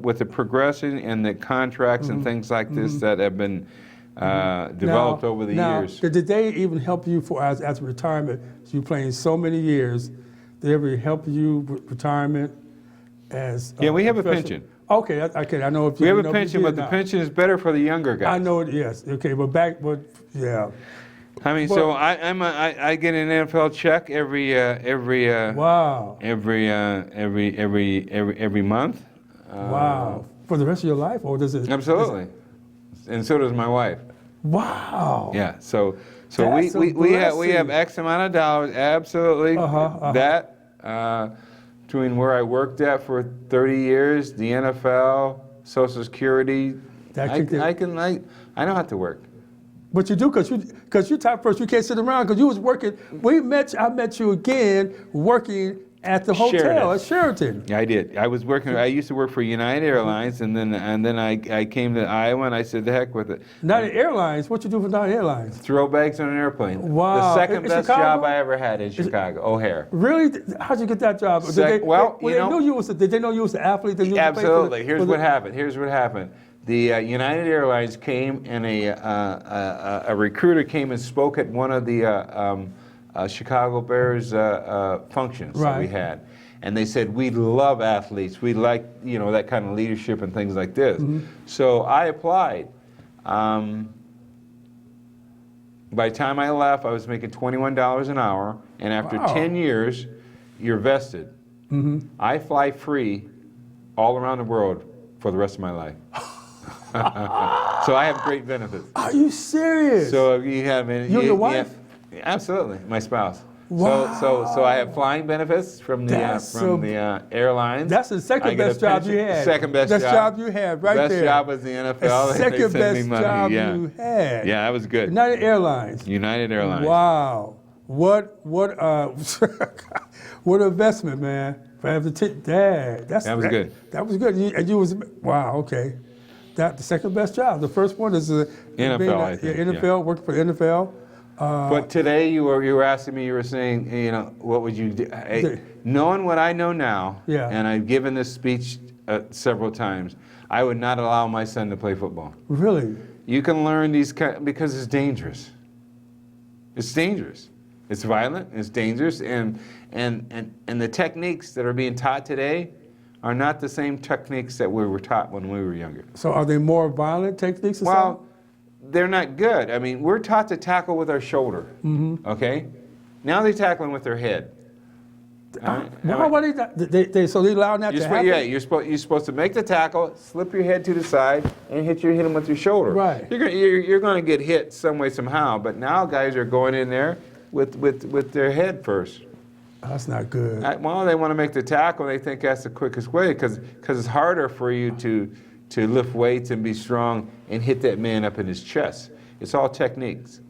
with the progression and the contracts and things like this that have been developed over the years. Did they even help you as a retirement? So you playing so many years. Did they ever help you with retirement? We have a pension. Okay, I know if we have a pension, but the pension is better for the younger guys. I know it. Yes. Okay, yeah. I mean, so I get an NFL check every month. Wow. For the rest of your life, or does it? Absolutely. And so does my wife. Wow. Yeah. So we have X amount of dollars. Absolutely. That. Between where I worked at for 30 years, the NFL, Social Security, I know how to work. But you do, because you top person, you can't sit around because you was working. I met you again working at the hotel at Sheraton. Yeah, I did. I was working. I used to work for United Airlines, and then I came to Iowa, and I said, "The heck with it." United Airlines. What you do for United Airlines? Throw bags on an airplane. Wow. The second In best Chicago? job I ever had in Chicago, O'Hare. Really? How'd you get that job? Did they know you was an athlete? They knew Absolutely. Here's what happened. The United Airlines came, and a recruiter came and spoke at one of the Chicago Bears functions that we had. And they said, we love athletes. We like, that kind of leadership and things like this. Mm-hmm. So I applied. By the time I left, I was making $21 an hour. And after 10 years, you're vested. Mm-hmm. I fly free all around the world for the rest of my life. So I have great benefits. Are you serious? So you have... You and your wife? Yeah, absolutely, my spouse. Wow. So I have flying benefits from the airlines. That's the second best job you had. Second best job you had, right there. Best job was the NFL. The second best job you had. Yeah, that was good. United Airlines. United Airlines. Wow. What investment, man. That was good. That was good. And you was okay. That the second best job. The first one is NFL. I think, NFL. Working for the NFL. But today you were asking me. You were saying, what would you do? Knowing what I know now, and I've given this speech several times, I would not allow my son to play football. Really? You can learn these because it's dangerous. It's dangerous. It's violent. It's dangerous, and the techniques that are being taught today are not the same techniques that we were taught when we were younger. So are they more violent techniques? Well, they're not good. I mean, we're taught to tackle with our shoulder. Mm-hmm. Okay, now they're tackling with their head. So they allow that to happen? Yeah, you're supposed to make the tackle, slip your head to the side, and hit them with your shoulder. Right. You're going to get hit some way somehow. But now guys are going in there with their head first. That's not good. Well, they want to make the tackle. They think that's the quickest way because it's harder for you to lift weights and be strong and hit that man up in his chest. It's all techniques.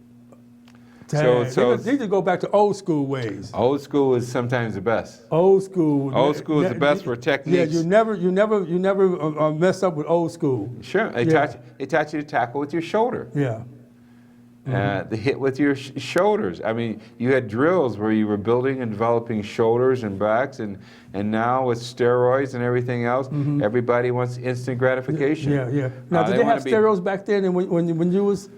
So they need to go back to old school ways. Old school is sometimes the best. Old school is the best for techniques. Yeah, you never mess up with old school. Sure, they taught you to tackle with your shoulder. Yeah. The hit with your shoulders. I mean, you had drills where you were building and developing shoulders and backs, and now with steroids and everything else, everybody wants instant gratification. Yeah. Now, did they have steroids back then? And when you was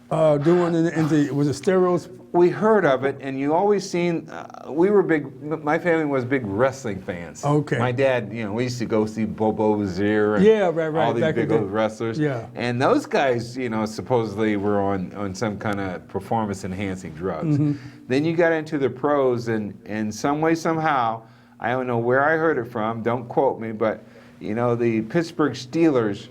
doing was it steroids? We heard of it, and you always seen. We were big. My family was big wrestling fans. Okay. My dad, we used to go see Bobo Zier and all these big old wrestlers. Yeah. And those guys, supposedly were on some kind of performance-enhancing drugs. Mm-hmm. Then you got into the pros, and some way, somehow, I don't know where I heard it from. Don't quote me, but the Pittsburgh Steelers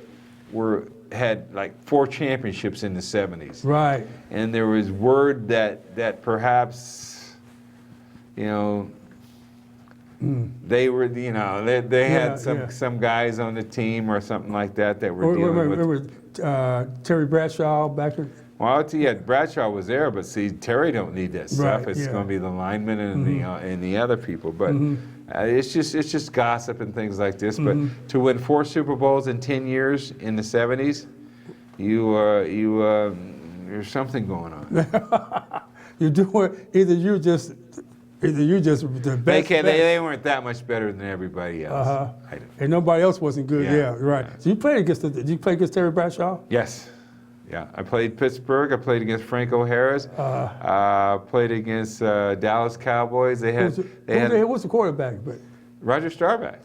had like 4 championships in the 70s. Right. And there was word that perhaps, they were, they had some guys on the team or something like that were dealing with. Remember Terry Bradshaw back in? Well, Bradshaw was there, but see, Terry don't need that stuff. It's going to be the linemen and the other people. But it's just gossip and things like this. But to win 4 Super Bowls in 10 years in the 70s, there's something going on. You do it. Either you just the best. They weren't that much better than everybody else. And nobody else wasn't good. Yeah, right. Yeah. So you played did you play against Terry Bradshaw? Yes. Yeah, I played Pittsburgh. I played against Franco Harris. Played against Dallas Cowboys. Who was the quarterback? Roger Staubach.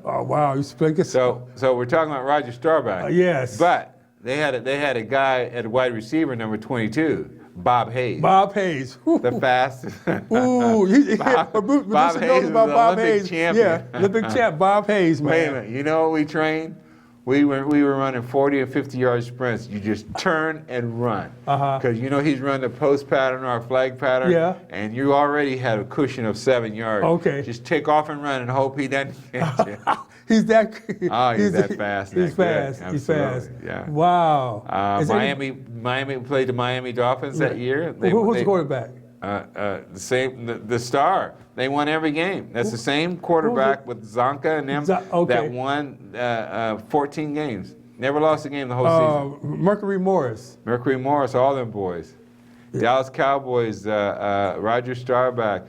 Oh wow, you used to play against. So we're talking about Roger Staubach. Yes. But they had a guy at wide receiver number 22, Bob Hayes. Bob Hayes. The fastest. Ooh, Bob Hayes was the Olympic champion. Yeah, Olympic champ, Bob Hayes, man. Wait a minute, you know what we trained? We were running 40 or 50-yard sprints. You just turn and run. Because he's running the post pattern or a flag pattern. Yeah. And you already had a cushion of 7 yards. Okay. Just take off and run and hope he doesn't catch you. He's that fast. He's fast. He's fast. Yeah. Wow. Miami played the Miami Dolphins that year. Who was the quarterback? the star. They won every game. That's the same quarterback with Zonka and them that won 14 games. Never lost a game the whole season. Mercury Morris, all them boys. Dallas Cowboys, Roger Staubach,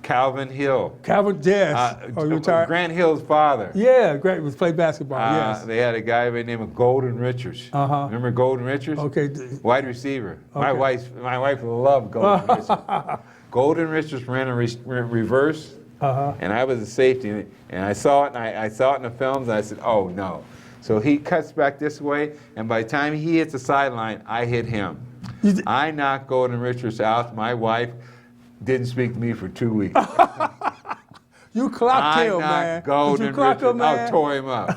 Calvin Hill. Retired? Grant Hill's father. Yeah, Grant was played basketball, yes. They had a guy by the name of Golden Richards. Remember Golden Richards? Okay. Wide receiver. Okay. My wife loved Golden Richards. Golden Richards ran a reverse, and I was a safety, and I saw it, and I saw it in the films, and I said, oh no. So he cuts back this way, and by the time he hits the sideline, I hit him. I knocked Golden Richards out. My wife didn't speak to me for 2 weeks. You clocked him, man. I knocked Golden Richards. I tore him up.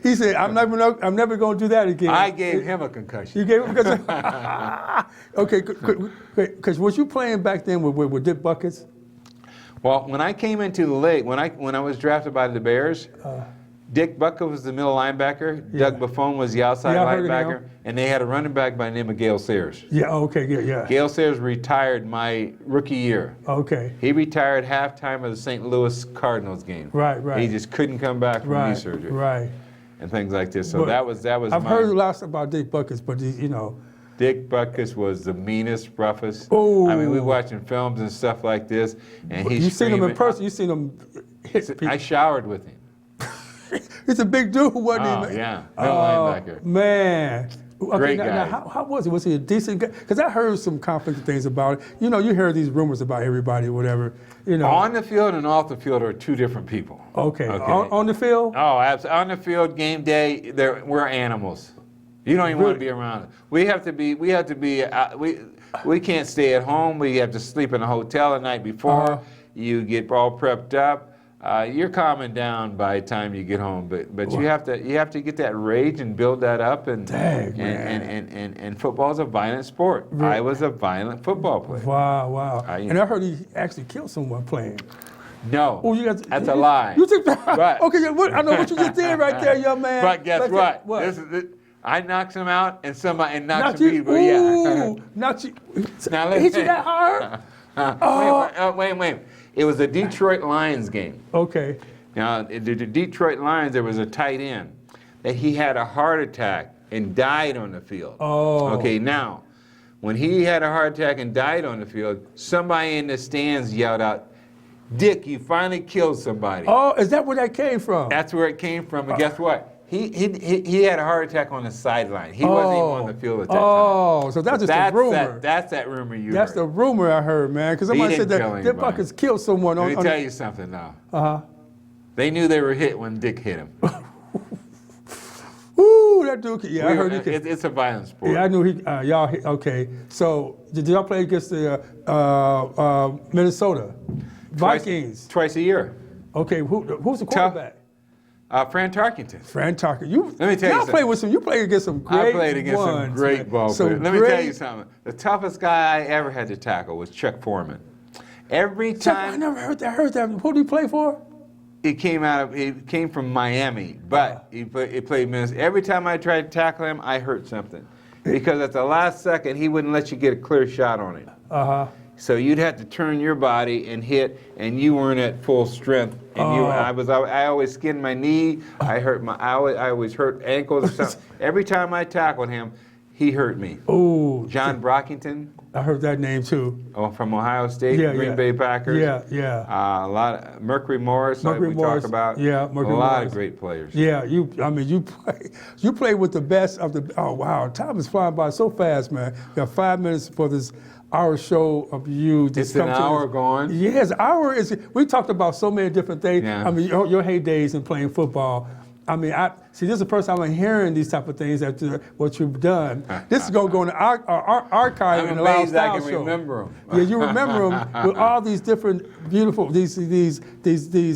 He said, I'm never going to do that again. I gave him a concussion. You gave him a concussion? Okay, because was you playing back then with Dick Buckets? Well, when I came into the league, when I was drafted by the Bears, Dick Bucket was the middle linebacker. Yeah. Doug Buffon was the outside linebacker. And they had a running back by the name of Gale Sayers. Yeah, okay, yeah. Gale Sayers retired my rookie year. Okay. He retired halftime of the St. Louis Cardinals game. Right. He just couldn't come back from knee surgery. Right. And things like this. So that was I've heard a lot about Dick Buckets, but Dick Buckets was the meanest, roughest. Oh. I mean, we watching films and stuff like this, and he's You seen him in person? You seen him hit people? I showered with him. He's a big dude, wasn't he? Oh, yeah. Middle linebacker. Man. Okay, Great guy. Now, how was he? Was he a decent guy? Because I heard some conflicting things about it. You hear these rumors about everybody or whatever. On the field and off the field are two different people. Okay. On the field? Oh, absolutely. On the field, game day, we're animals. You don't even want to be around us. We can't stay at home. We have to sleep in a hotel the night before. You get all prepped up. You're calming down by the time you get home, but you have to get that rage and build that up, and football is a violent sport. Really? I was a violent football player. Wow. And I heard he actually killed someone playing. No, that's a lie. You think that? But, okay, I know what you just did right there, young man. But guess what? I knocked him out, and somebody knocked him. Knocked you. Now hit you that hard? Wait. It was a Detroit Lions game. Okay. Now, the Detroit Lions, there was a tight end that he had a heart attack and died on the field. Oh. Okay, now, when he had a heart attack and died on the field, somebody in the stands yelled out, "Dick, you finally killed somebody." Oh, is that where that came from? That's where it came from, but guess what? He had a heart attack on the sideline. He wasn't even on the field at that time. Oh, so that's just a rumor. That's that rumor you That's heard. the rumor I heard, man. Because somebody said that Dick Buckets killed someone. Let me tell you something now. Uh-huh. They knew they were hit when Dick hit him. Ooh, that dude. Yeah, I heard he could. It's a violent sport. Yeah, I knew he. Y'all hit. Okay, so did y'all play against the Minnesota Vikings? Twice a year. Okay, who's the quarterback? Fran Tarkenton. Fran Tarkenton. Let me tell you something. You played against some great I played against some great ball players. Let me tell you something. The toughest guy I ever had to tackle was Chuck Foreman. Every time. I never heard that. Who did he play for? He came from Miami, but he played Minnesota. Every time I tried to tackle him, I hurt something. Because at the last second, he wouldn't let you get a clear shot on him. So you'd have to turn your body and hit, and you weren't at full strength. And I always skinned my knee. I always hurt ankles or something. Every time I tackled him, he hurt me. Oh, John Brockington. I heard that name too. Oh, from Ohio State, Green Bay Packers. Yeah. A lot of Mercury Morris. Talk about. Yeah, Mercury A lot Morris. of great players. Yeah, you play with the best of the. Oh wow, time is flying by so fast, man. We got 5 minutes for this hour show of you. It's an hour gone. Yes, hour is. We talked about so many different things. Yeah. I mean, your heydays in playing football. I mean, this is the first time I'm hearing these type of things after what you've done. This is going to go in our archive in the Lyle Style Show. I can remember them. Yeah, you remember them with all these different beautiful, these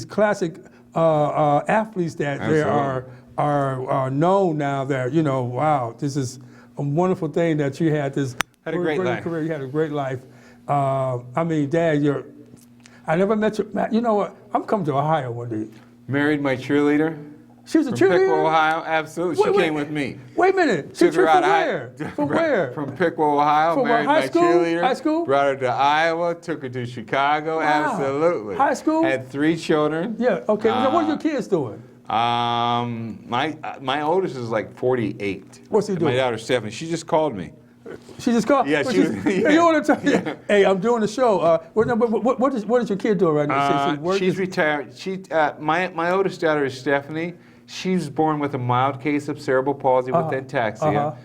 classic athletes that there are known now. That wow, this is a wonderful thing that you had this. Had a great life. Career. You had a great life. I mean, Dad, I never met you. Matt, you know what? I'm coming to Ohio one day. Married my cheerleader. She was a From cheerleader? Piqua, Ohio, absolutely. She came with me. Wait a minute. She Took her from out of where? From where? From Piqua, Ohio. From married high my school? cheerleader. High school? Brought her to Iowa. Took her to Chicago. Wow. Absolutely. High school? Had 3 children. Yeah. Okay. So what are your kids doing? My oldest is like 48. What's he And doing? My daughter Stephanie. She just called me. She just called. Yeah, she was. Yeah. You want to tell me? Hey, I'm doing the show. What is your kid doing right now? She's retired. My oldest daughter is Stephanie. She was born with a mild case of cerebral palsy with ataxia.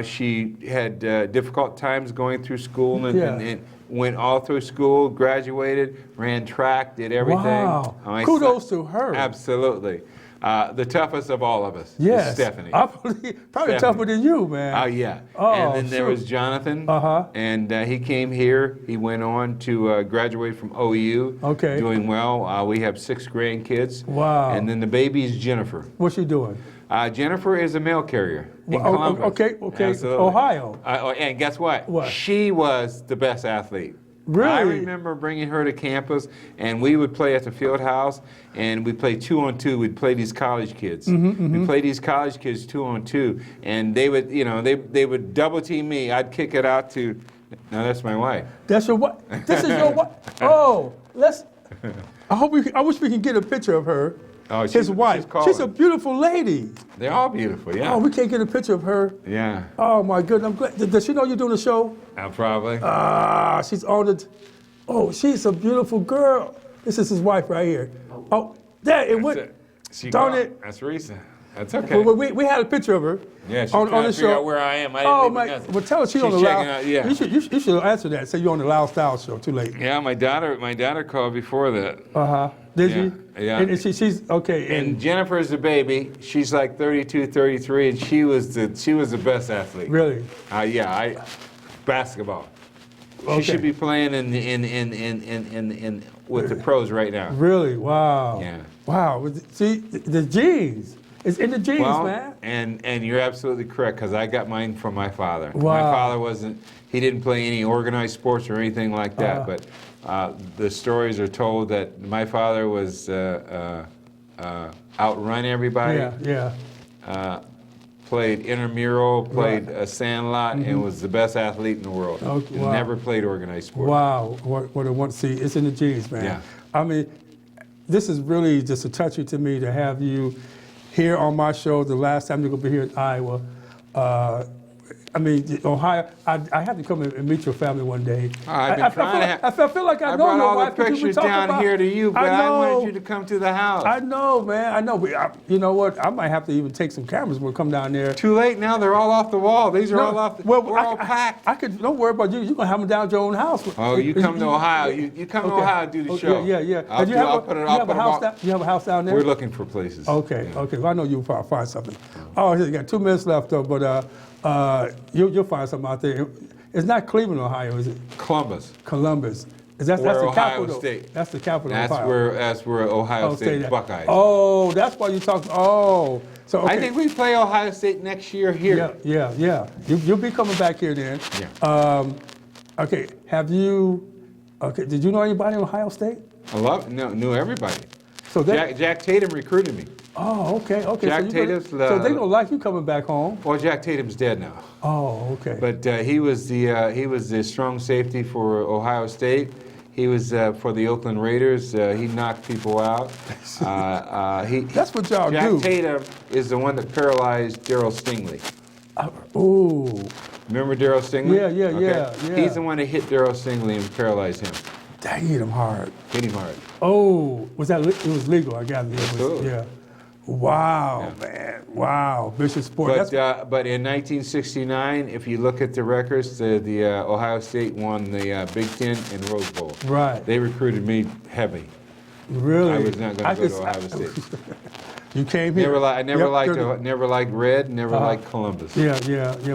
She had difficult times going through school and went all through school, graduated, ran track, did everything. Wow. Kudos to her. Absolutely. The toughest of all of us yes. is Stephanie. I believe, probably tougher than you, man. Oh, yeah. Oh, and then there was Jonathan. And he came here. He went on to graduate from OU. Okay. Doing well. We have 6 grandkids. Wow. And then the baby is Jennifer. What's she doing? Jennifer is a mail carrier in Columbus. Okay. Absolutely. Ohio. And guess what? What? She was the best athlete. Really? I remember bringing her to campus, and we would play at the field house, and we'd play 2-on-2. We'd play these college kids. We'd play these college kids 2-on-2, and they would, they would double team me. I'd kick it out to. Now that's my wife. That's your wife. This is your wife. Oh, I wish we can get a picture of her. Oh, his wife. She's a beautiful lady. They're all beautiful, yeah. Oh, we can't get a picture of her. Yeah. Oh my goodness, I'm glad. Does she know you're doing the show? Probably. She's on it. Oh, she's a beautiful girl. This is his wife right here. Oh, there it went. Darn it. That's recent. That's okay. Well, we had a picture of her. Yeah, she's on the figure show. Out where I am. I didn't leave nothing. Well, tell her she's on the Lyle. Out, yeah. You should answer that. Say you're on the Lyle Style show. Too late. Yeah, my daughter called before that. Did she? Yeah. And she's okay. And Jennifer's a baby. She's like 32, 33, and she was the best athlete. Really? Basketball. Okay. She should be playing with the pros right now. Really? Wow. Yeah. Wow. See, the genes. It's in the genes, man. And you're absolutely correct, because I got mine from my father. Wow. My father he didn't play any organized sports or anything like that, but the stories are told that my father was outrun everybody. Yeah. Played intramural, played a sandlot, and was the best athlete in the world. Okay, wow. Never played organized sports. Wow. What a one. See, it's in the genes, man. Yeah. I mean, this is really just a touchy to me to have you here on my show. The last time you're going to be here in Iowa. I mean, Ohio, I have to come and meet your family one day. I feel like I know brought your all wife. the pictures down here to you, but I wanted you to come to the house. I know, man. I know. But you know what? I might have to even take some cameras when we come down there. Too late now. They're all off the wall. These are all off the wall. We're all packed. I could. Don't worry about you. You're going to have them down at your own house. Oh, you come to Ohio. You come to Ohio to do the show. Yeah. You have a house down there? We're looking for places. Okay. Well, I know you'll probably find something. Oh, you got 2 minutes left, though, but you'll find something out there. It's not Cleveland, Ohio, is it? Columbus. That's the Ohio capital. State. That's the capital of Ohio. That's where Ohio State Buckeyes. Oh, that's why you talk. Oh, so okay. I think we play Ohio State next year here. Yeah. You'll be coming back here then. Yeah. Okay. Did you know anybody in Ohio State? Knew everybody. So Jack Tatum recruited me. Oh, okay. Jack Tatum's. So they don't like you coming back home. Well, Jack Tatum's dead now. Oh, okay. But he was the strong safety for Ohio State. He was for the Oakland Raiders. He knocked people out. That's what y'all do. Jack Tatum is the one that paralyzed Darryl Stingley. Ooh. Remember Darryl Stingley? Yeah. He's the one that hit Darryl Stingley and paralyzed him. That hit him hard. Oh, it was legal, I gather. Absolutely. Yeah. Wow, man. Wow. Vicious sport. But in 1969, if you look at the records, the Ohio State won the Big Ten and Rose Bowl. Right. They recruited me heavy. Really? I was not going to go to Ohio State. You came here. I never liked red. Never liked Columbus. Yeah.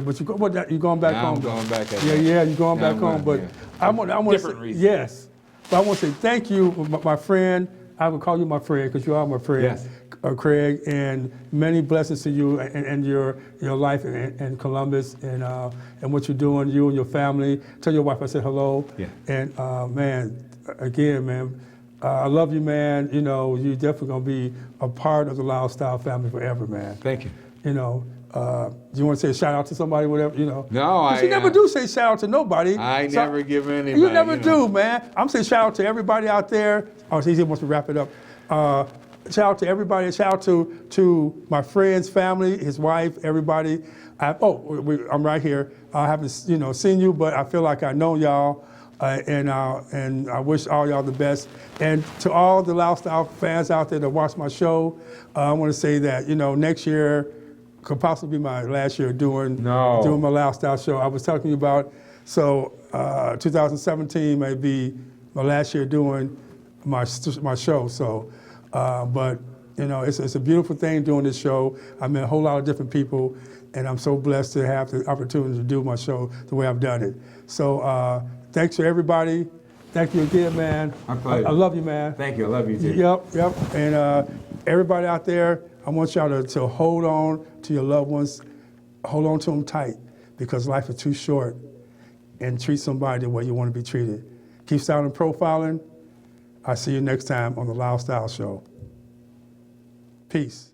But you going back home? I'm going back. You're going back home. But I want to say reasons. yes. But I want to say thank you, my friend. I would call you my friend because you are my friend. Yes. Craig, and many blessings to you and your life in Columbus and what you're doing, you and your family. Tell your wife I said hello. Yeah. And man, again, man, I love you, man. You know, you're definitely going to be a part of the Lyle Style family forever, man. Thank you. You know, do you want to say a shout out to somebody, whatever, you know? No, you never do say shout out to nobody. I never give anybody. You never do, man. I'm saying shout out to everybody out there. Oh, he wants to wrap it up. Shout out to everybody. Shout out to my friends, family, his wife, everybody. I'm right here. I haven't, seen you, but I feel like I know y'all. And I wish all y'all the best. And to all the Lyle Style fans out there that watch my show, I want to say that, next year could possibly be my last year doing my Lyle Style show. I was talking about, 2017 may be my last year doing my show. So, but it's a beautiful thing doing this show. I met a whole lot of different people, and I'm so blessed to have the opportunity to do my show the way I've done it. So thanks to everybody. Thank you again, man. My pleasure. I love you, man. Thank you. I love you too. Yep. And everybody out there, I want y'all to hold on to your loved ones. Hold on to them tight, because life is too short, and treat somebody the way you want to be treated. Keep styling and profiling. I'll see you next time on the Lyle Style Show. Peace.